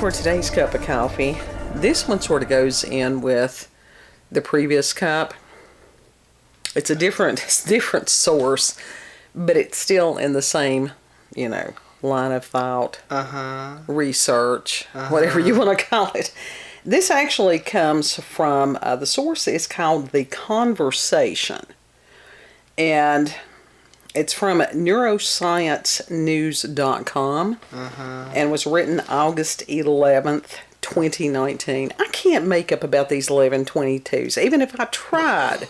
for today's cup of coffee. This one sort of goes in with the previous cup. It's a different source, but it's still in the same, line of thought, research, whatever you want to call it. This actually comes from, the source is called The Conversation, and it's from neurosciencenews.com and was written August 11th, 2019. I can't make up about these 11/22s, even if I tried.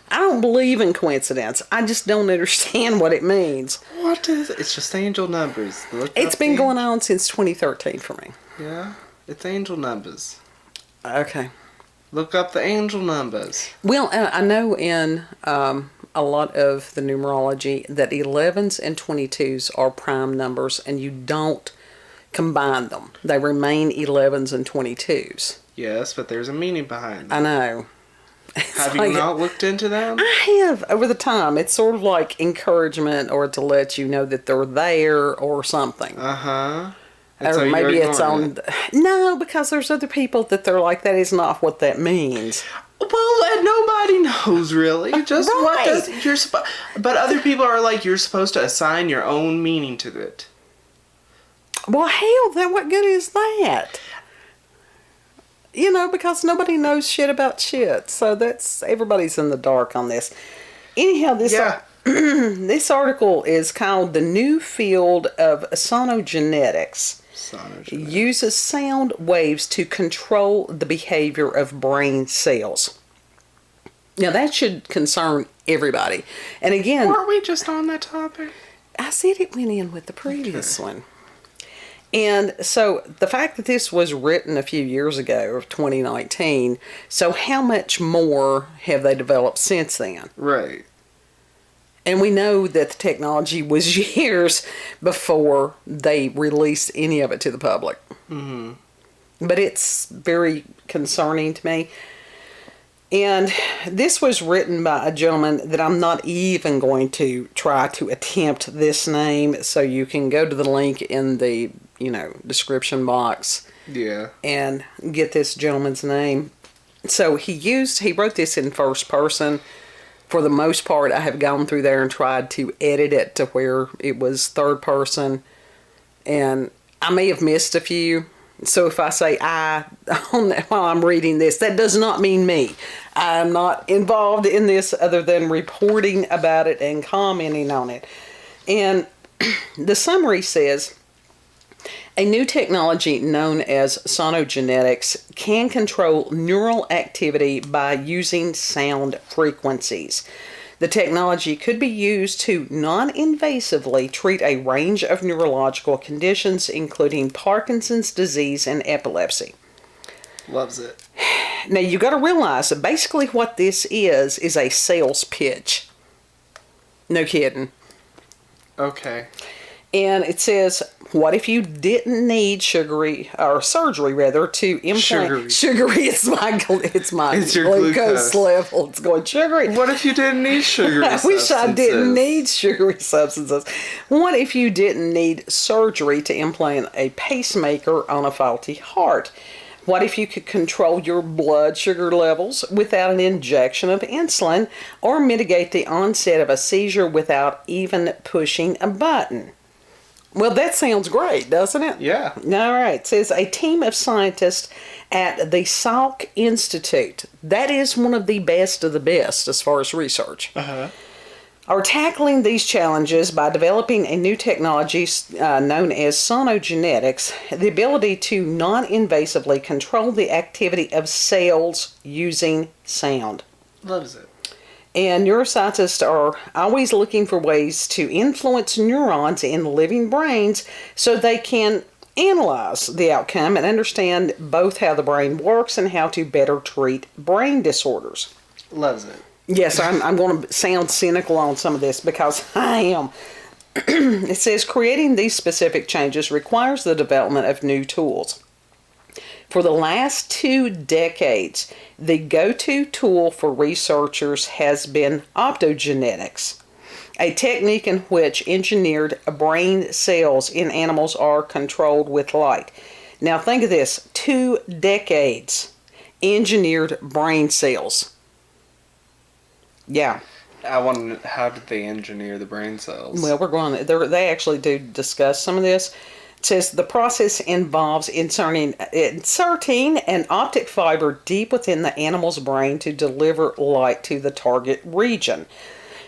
I don't believe in coincidence. I just don't understand what it means. What is it? It's just angel numbers. It's been going on since 2013 for me. Yeah, it's angel numbers. Okay. Look up the angel numbers. Well, I know in a lot of the numerology that 11s and 22s are prime numbers, and you don't combine them. They remain 11s and 22s. Yes, but there's a meaning behind them. I know. Have you not looked into them? I have over the time. It's sort of like encouragement or to let you know that they're there or something. Or so maybe it's on. No, because there's other people that they're like, that is not what that means. Well, nobody knows really. Just right. But other people are like, you're supposed to assign your own meaning to it. Well, hell, then what good is that? Because nobody knows shit about shit. So everybody's in the dark on this. Anyhow, this article is called The New Field of Sonogenetics. Uses sound waves to control the behavior of brain cells. Now, that should concern everybody. And again... Weren't we just on that topic? I said it went in with the previous one. And so the fact that this was written a few years ago, of 2019, so how much more have they developed since then? Right. And we know that the technology was years before they released any of it to the public. Mm-hmm. But it's very concerning to me. And this was written by a gentleman that I'm not even going to try to attempt this name, so you can go to the link in the, description box. Yeah. And get this gentleman's name. So he wrote this in first person. For the most part, I have gone through there and tried to edit it to where it was third person. And I may have missed a few. So if I say I while I'm reading this, that does not mean me. I'm not involved in this other than reporting about it and commenting on it. And the summary says, a new technology known as sonogenetics can control neural activity by using sound frequencies. The technology could be used to non-invasively treat a range of neurological conditions, including Parkinson's disease and epilepsy. Loves it. Now, you got to realize that basically what this is a sales pitch. No kidding. Okay. And it says, what if you didn't need surgery to implant sugary? It's your glucose level. It's going sugary. What if you didn't need sugary substances? I wish I didn't need sugary substances. What if you didn't need surgery to implant a pacemaker on a faulty heart? What if you could control your blood sugar levels without an injection of insulin, or mitigate the onset of a seizure without even pushing a button? Well, that sounds great, doesn't it? Yeah. All right. It says a team of scientists at the Salk Institute, that is one of the best of the best as far as research, are tackling these challenges by developing a new technology known as sonogenetics, the ability to non-invasively control the activity of cells using sound. Loves it. And neuroscientists are always looking for ways to influence neurons in living brains so they can analyze the outcome and understand both how the brain works and how to better treat brain disorders. Loves it. Yes, I'm going to sound cynical on some of this because I am. It says creating these specific changes requires the development of new tools. For the last 2 decades, the go-to tool for researchers has been optogenetics, a technique in which engineered brain cells in animals are controlled with light. Now think of this, 2 decades engineered brain cells. Yeah. I want to know, how did they engineer the brain cells? Well, they actually do discuss some of this. It says the process involves inserting an optic fiber deep within the animal's brain to deliver light to the target region.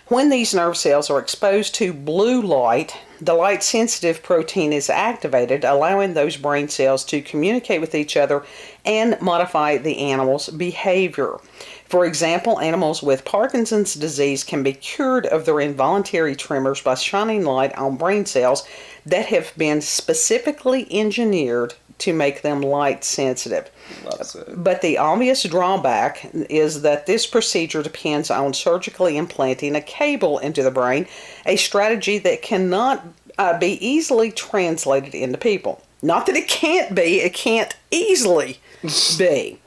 When these nerve cells are exposed to blue light, the light-sensitive protein is activated, allowing those brain cells to communicate with each other and modify the animal's behavior. For example, animals with Parkinson's disease can be cured of their involuntary tremors by shining light on brain cells that have been specifically engineered to make them light sensitive. Loves it. But the obvious drawback is that this procedure depends on surgically implanting a cable into the brain, a strategy that cannot be easily translated into people. Not that it can't be, it can't easily be.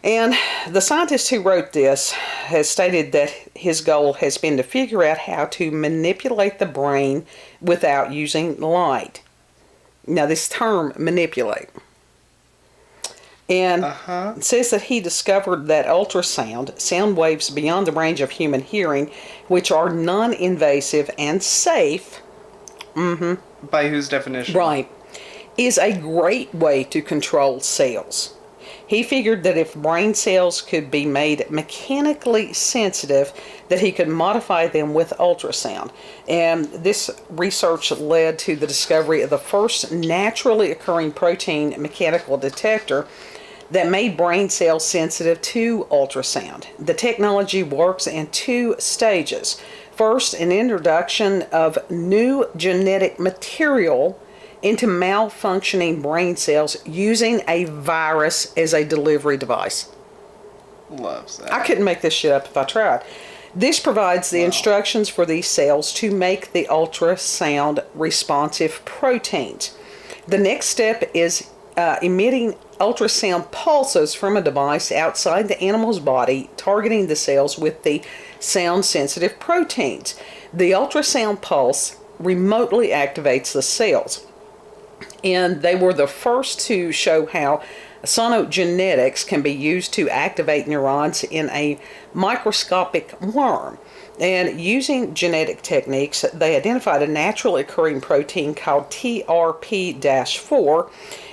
And the scientist who wrote this has stated that his goal has been to figure out how to manipulate the brain without using light. Now, this term, manipulate. And it says that he discovered that ultrasound, sound waves beyond the range of human hearing, which are non-invasive and safe. By whose definition? Right. Is a great way to control cells. He figured that if brain cells could be made mechanically sensitive, that he could modify them with ultrasound. And this research led to the discovery of the first naturally occurring protein mechanical detector that made brain cells sensitive to ultrasound. The technology works in 2 stages. First, an introduction of new genetic material into malfunctioning brain cells using a virus as a delivery device. Loves that. I couldn't make this shit up if I tried. This provides the instructions for these cells to make the ultrasound responsive proteins. The next step is emitting ultrasound pulses from a device outside the animal's body, targeting the cells with the sound sensitive proteins. The ultrasound pulse remotely activates the cells. And they were the first to show how cytogenetics can be used to activate neurons in a microscopic worm. And using genetic techniques, they identified a naturally occurring protein called TRP-4,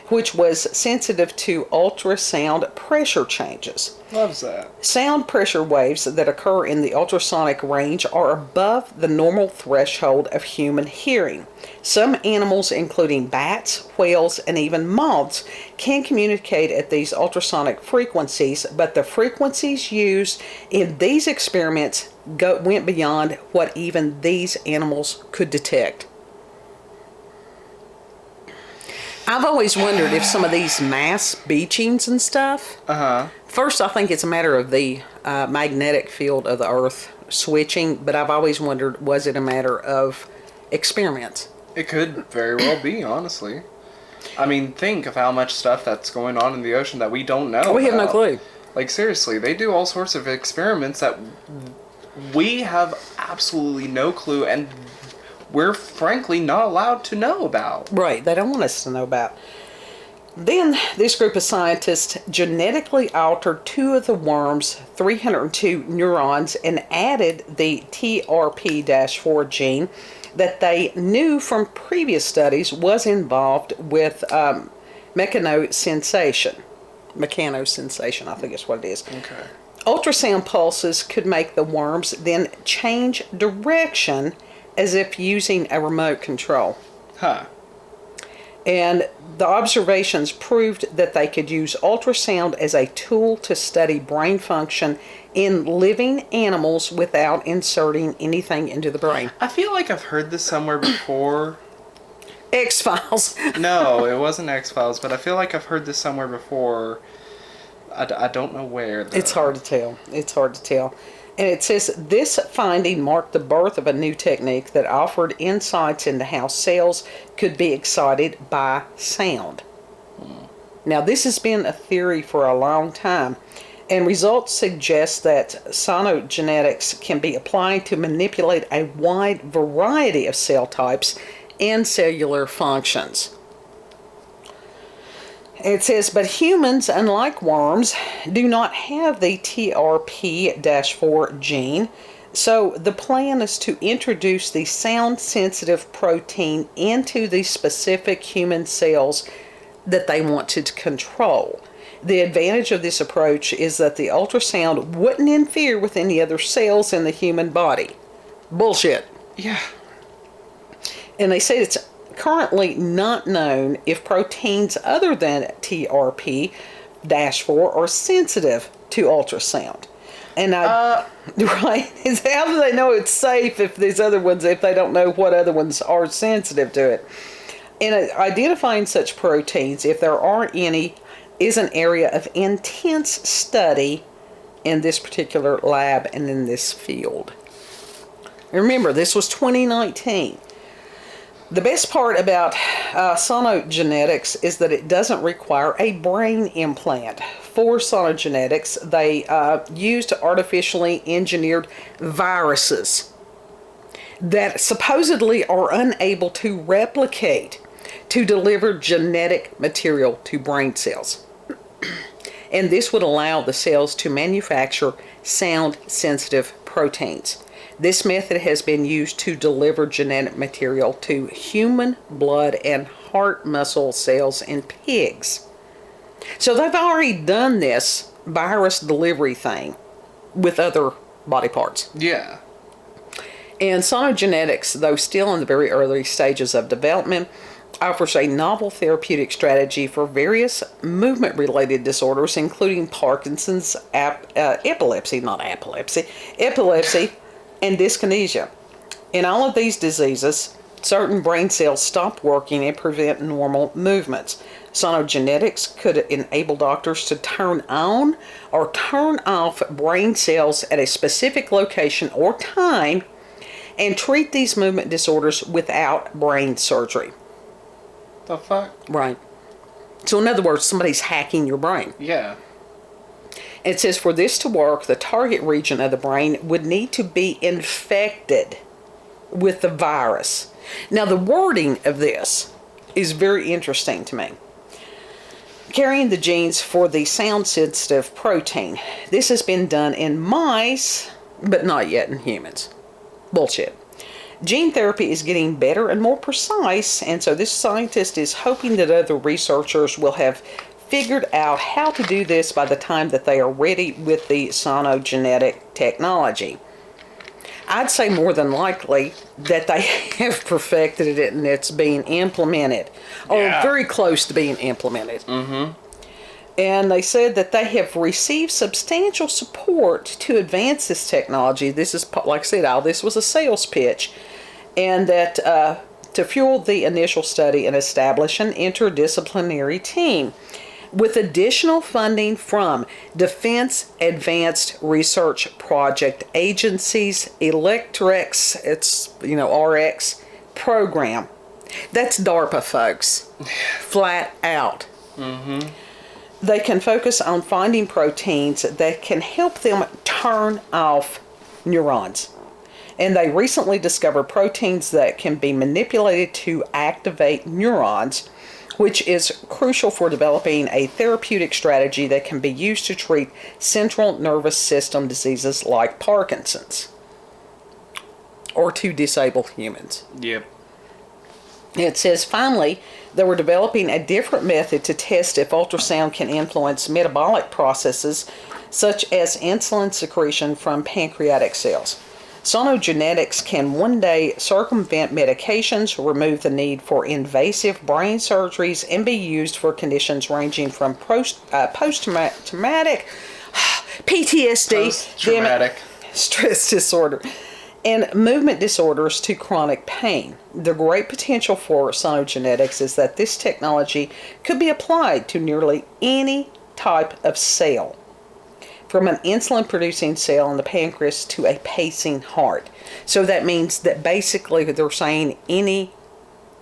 which was sensitive to ultrasound pressure changes. Loves that. Sound pressure waves that occur in the ultrasonic range are above the normal threshold of human hearing. Some animals, including bats, whales, and even moths, can communicate at these ultrasonic frequencies, but the frequencies used in these experiments went beyond what even these animals could detect. I've always wondered if some of these mass beachings and stuff, first I think it's a matter of the magnetic field of the Earth switching, but I've always wondered, was it a matter of experiments? It could very well be, honestly. I mean, think of how much stuff that's going on in the ocean that we don't know We have no about. clue. Like, seriously, they do all sorts of experiments that we have absolutely no clue, and we're frankly not allowed to know about. Right, they don't want us to know about. Then this group of scientists genetically altered 2 of the worm's 302 neurons and added the TRP-4 gene that they knew from previous studies was involved with mechanosensation. Mechanosensation, I think is what it is. Okay. Ultrasound pulses could make the worms then change direction as if using a remote control. Huh. And the observations proved that they could use ultrasound as a tool to study brain function in living animals without inserting anything into the brain. I feel like I've heard this somewhere before. X-Files. No, it wasn't X-Files, but I feel like I've heard this somewhere before. I don't know where, though. It's hard to tell. It's hard to tell. And it says, this finding marked the birth of a new technique that offered insights into how cells could be excited by sound. Now, this has been a theory for a long time, and results suggest that cytogenetics can be applied to manipulate a wide variety of cell types and cellular functions. It says, but humans, unlike worms, do not have the TRP-4 gene. So the plan is to introduce the sound-sensitive protein into the specific human cells that they want to control. The advantage of this approach is that the ultrasound wouldn't interfere with any other cells in the human body. Bullshit. Yeah. And they say it's currently not known if proteins other than TRP-4 are sensitive to ultrasound. And right? How do they know it's safe if these other ones, if they don't know what other ones are sensitive to it? And identifying such proteins, if there are any, is an area of intense study in this particular lab and in this field. Remember, this was 2019. The best part about Sonogenetics is that it doesn't require a brain implant. For Sonogenetics, they used artificially engineered viruses that supposedly are unable to replicate to deliver genetic material to brain cells. And this would allow the cells to manufacture sound-sensitive proteins. This method has been used to deliver genetic material to human blood and heart muscle cells in pigs. So they've already done this virus delivery thing with other body parts. Yeah. And Sonogenetics, though still in the very early stages of development, offers a novel therapeutic strategy for various movement-related disorders, including Parkinson's, epilepsy, and dyskinesia. In all of these diseases, certain brain cells stop working and prevent normal movements. Sonogenetics could enable doctors to turn on or turn off brain cells at a specific location or time and treat these movement disorders without brain surgery. The fuck? Right. So in other words, somebody's hacking your brain. Yeah. It says for this to work, the target region of the brain would need to be infected with the virus. Now, the wording of this is very interesting to me. Carrying the genes for the sound-sensitive protein. This has been done in mice, but not yet in humans. Bullshit. Gene therapy is getting better and more precise, and so this scientist is hoping that other researchers will have figured out how to do this by the time that they are ready with the sonogenetic technology. I'd say more than likely that they have perfected it and it's being implemented, or very close to being implemented. Mm-hmm. And they said that they have received substantial support to advance this technology. This is, like I said, all this was a sales pitch. And that to fuel the initial study and establish an interdisciplinary team with additional funding from Defense Advanced Research Project Agency's Electrex, it's, RX program. That's DARPA, folks. Flat out. Mm-hmm. They can focus on finding proteins that can help them turn off neurons. And they recently discovered proteins that can be manipulated to activate neurons, which is crucial for developing a therapeutic strategy that can be used to treat central nervous system diseases like Parkinson's, or to disable humans. Yep. It says, finally, they were developing a different method to test if ultrasound can influence metabolic processes, such as insulin secretion from pancreatic cells. Sonogenetics can one day circumvent medications, remove the need for invasive brain surgeries, and be used for conditions ranging from post-traumatic PTSD, stress disorder, and movement disorders to chronic pain. The great potential for Sonogenetics is that this technology could be applied to nearly any type of cell, from an insulin-producing cell in the pancreas to a pacing heart. So that means that basically they're saying any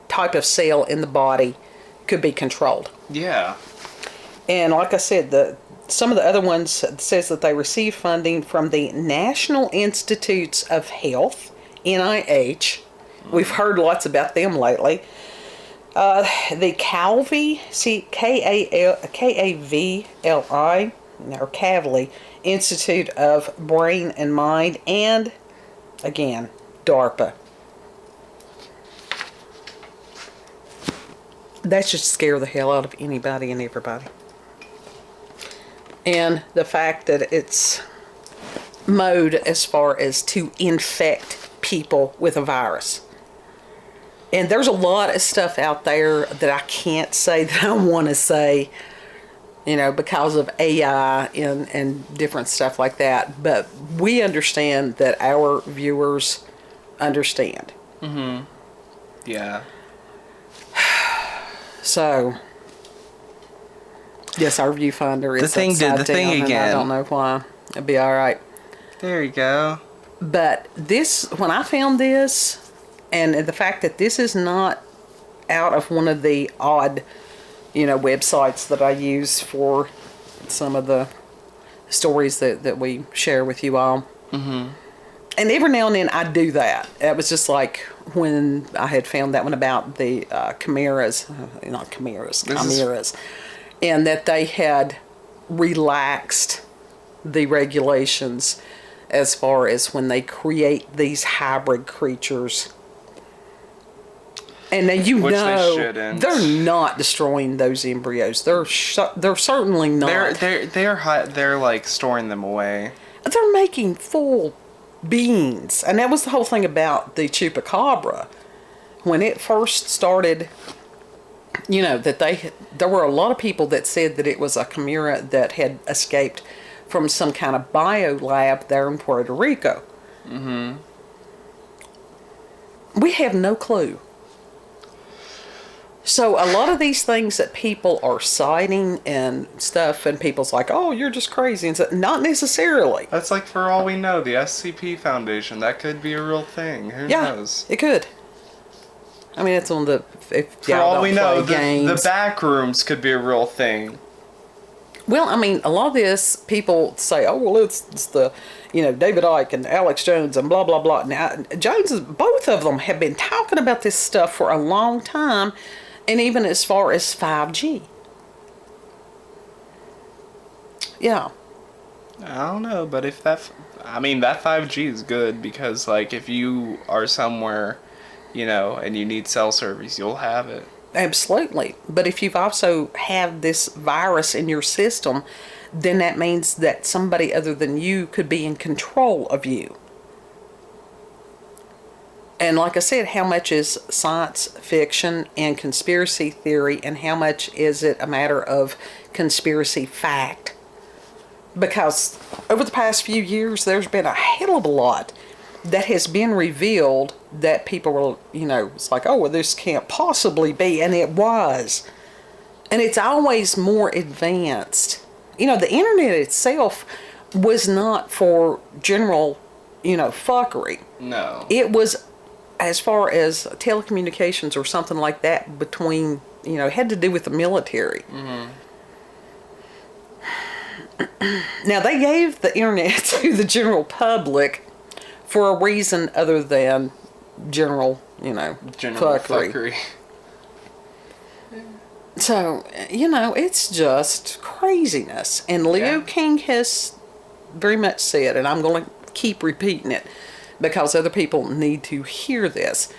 type of cell in the body could be controlled. Yeah. And like I said, some of the other ones says that they receive funding from the National Institutes of Health, NIH. We've heard lots about them lately. The Calvi, Kavli, or Kavli Institute of Brain and Mind, and again, DARPA. That should scare the hell out of anybody and everybody. And the fact that it's mode as far as to infect people with a virus. And there's a lot of stuff out there that I can't say that I want to say, because of AI and different stuff like that. But we understand that our viewers understand. Mm-hmm. Yeah. So, yes, our viewfinder is upside down, and I don't know why. It'll be all right. There you go. But when I found this, and the fact that this is not out of one of the odd, websites that I use for some of the stories that we share with you all. Mm-hmm. And every now and then I do that. It was just like when I had found that one about the chimeras, and that they had relaxed the regulations as far as when they create these hybrid creatures. And now they're not destroying those embryos. They're certainly not. They're like storing them away. They're making full beings, and that was the whole thing about the chupacabra when it first started. That there were a lot of people that said that it was a chimera that had escaped from some kind of bio lab there in Puerto Rico. Mm-hmm. We have no clue. So a lot of these things that people are citing and stuff, and people's like, "Oh, you're just crazy," and so, not necessarily. That's like, for all we know, the SCP Foundation, that could be a real thing. Who knows? It could. I mean, it's on the. For all we know, the back rooms could be a real thing. Well, I mean, a lot of this, people say, "Oh, well, it's the, David Icke and Alex Jones and blah blah blah." Now, both of them have been talking about this stuff for a long time. And even as far as 5G. Yeah. I don't know, but that 5G is good because, like, if you are somewhere, and you need cell service, you'll have it. Absolutely. But if you've also have this virus in your system, then that means that somebody other than you could be in control of you. And like I said, how much is science fiction and conspiracy theory, and how much is it a matter of conspiracy fact? Because over the past few years, there's been a hell of a lot that has been revealed that people were, it's like, "Oh, well, this can't possibly be," and it was. And it's always more advanced. The internet itself was not for general, fuckery. No. It was, as far as telecommunications or something like that, between, it had to do with the military. Mm-hmm. Now, they gave the internet to the general public for a reason other than general fuckery. So, it's just craziness. And Leo King has very much said, and I'm going to keep repeating it, because other people need to hear this.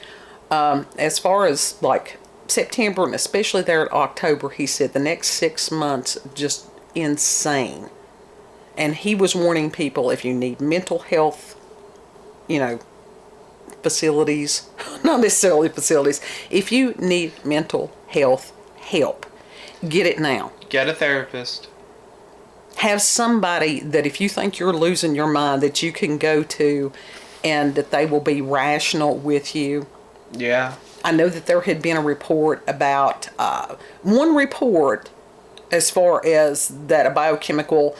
As far as like September and especially there in October, he said the next 6 months just insane. And he was warning people, if you need mental health, facilities, not necessarily facilities, if you need mental health help, get it now. Get a therapist. Have somebody that if you think you're losing your mind that you can go to, and that they will be rational with you. Yeah. I know that there had been a report about, one report as far as that a biochemical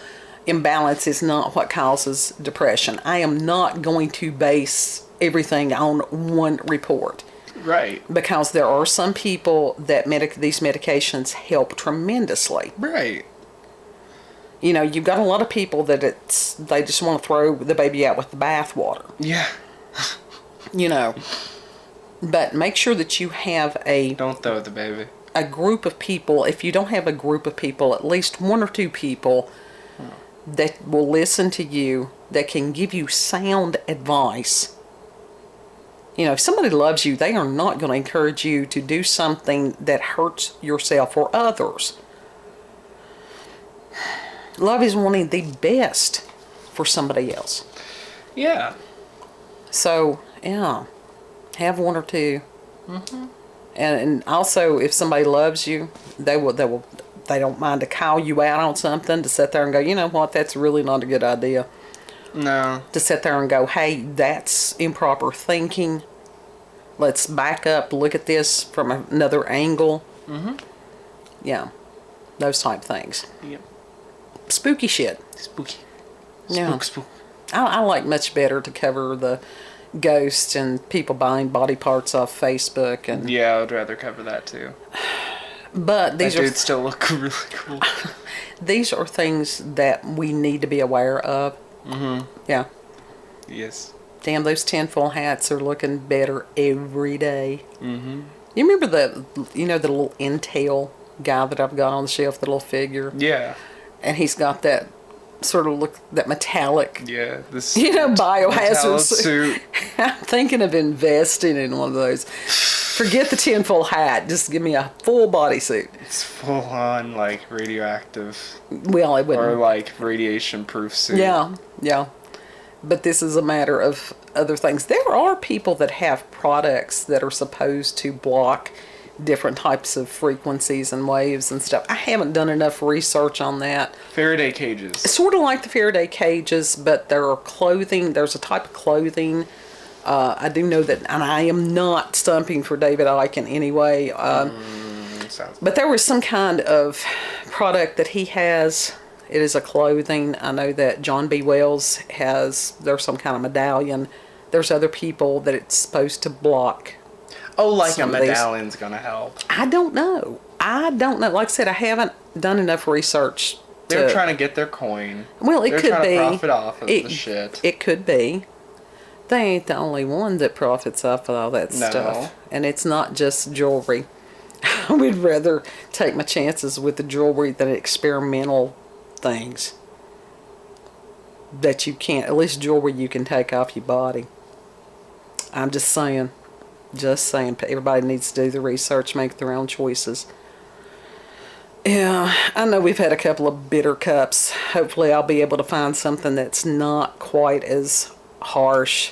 imbalance is not what causes depression. I am not going to base everything on one report. Right. Because there are some people that these medications help tremendously. Right. You've got a lot of people that they just want to throw the baby out with the bathwater. Yeah. But make sure that you have Don't throw the baby. a group of people. If you don't have a group of people, at least one or two people that will listen to you, that can give you sound advice. You know, if somebody loves you, they are not going to encourage you to do something that hurts yourself or others. Love is wanting the best for somebody else. Yeah. So, yeah, have one or two. And also, if somebody loves you, they don't mind to call you out on something, to sit there and go, you know what, that's really not a good idea. No. To sit there and go, hey, that's improper thinking. Let's back up, look at this from another angle. Yeah, those type things. Yep. Spooky shit. Spooky. Yeah. Spook. I like much better to cover the ghosts and people buying body parts off Facebook and. Yeah, I'd rather cover that too. But these That are dude still look really cool. these are things that we need to be aware of. Yeah. Yes. Damn, those tinfoil hats are looking better every day. You remember the little Intel guy that I've got on the shelf, the little figure, Yeah. and he's got that sort of look, that metallic, Yeah. This. biohazard metallic suit. suit. I'm thinking of investing in one of those. Forget the tinfoil hat. Just give me a full bodysuit. It's full on like radioactive Well, it wouldn't. or like radiation proof suit. Yeah. But this is a matter of other things. There are people that have products that are supposed to block different types of frequencies and waves and stuff. I haven't done enough research on that. Faraday cages. It's sort of like the Faraday cages, but there are clothing. There's a type of clothing. I do know that, and I am not stumping for David Icke in any way. Sounds. But there was some kind of product that he has. It is a clothing. I know that John B. Wells has, there's some kind of medallion. There's other people that it's supposed to block. Oh, like a some of these. medallion's gonna help. I don't know. Like I said, I haven't done enough research. They're trying to get their coin. Well, it They're could trying be. to profit off of the shit. It could be. They ain't the only one that profits off of all that No. stuff. And it's not just jewelry. I would rather take my chances with the jewelry than experimental things that you can't, at least jewelry you can take off your body. I'm just saying. Everybody needs to do the research, make their own choices. Yeah, I know we've had a couple of bitter cups. Hopefully I'll be able to find something that's not quite as harsh.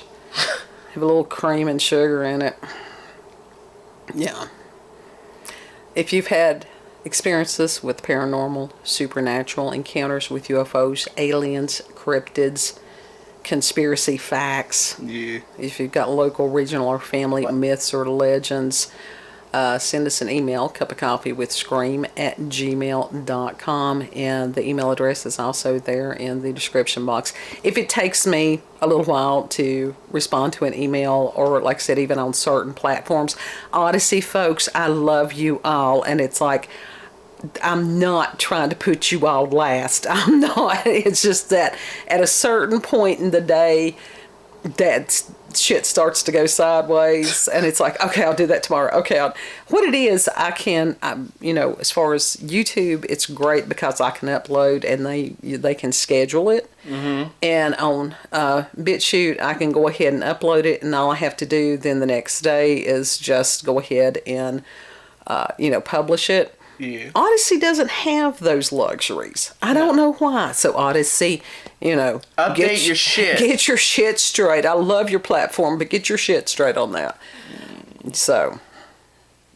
Have a little cream and sugar in it. Yeah. If you've had experiences with paranormal, supernatural encounters with UFOs, aliens, cryptids, conspiracy facts, Yeah. if you've got local, regional, or family myths or legends, send us an email, cupofcoffeewithscream@gmail.com, and the email address is also there in the description box. If it takes me a little while to respond to an email, or like I said, even on certain platforms, Odyssey folks, I love you all, and it's like, I'm not trying to put you all last. I'm not. It's just that at a certain point in the day, that shit starts to go sideways, and it's like, okay, I'll do that tomorrow. Okay, what it is, as far as YouTube, it's great because I can upload and they can schedule it. And on BitChute, I can go ahead and upload it, and all I have to do then the next day is just go ahead and publish it. Yeah. Odyssey doesn't have those luxuries. I don't know why. So Odyssey, Update your shit. Get your shit straight. I love your platform, but get your shit straight on that. So,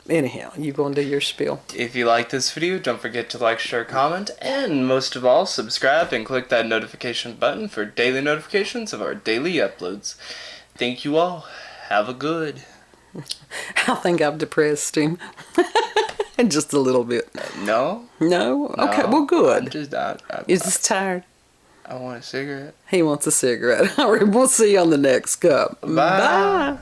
anyhow, you going to do your spiel? If you like this video, don't forget to like, share, comment, and most of all, subscribe and click that notification button for daily notifications of our daily uploads. Thank you all. Have a good. I think I've depressed him. Just a little bit. No? No? Okay, well, good. He's just tired. I want a cigarette. He wants a cigarette. All right, we'll see you on the next cup. Bye. Bye.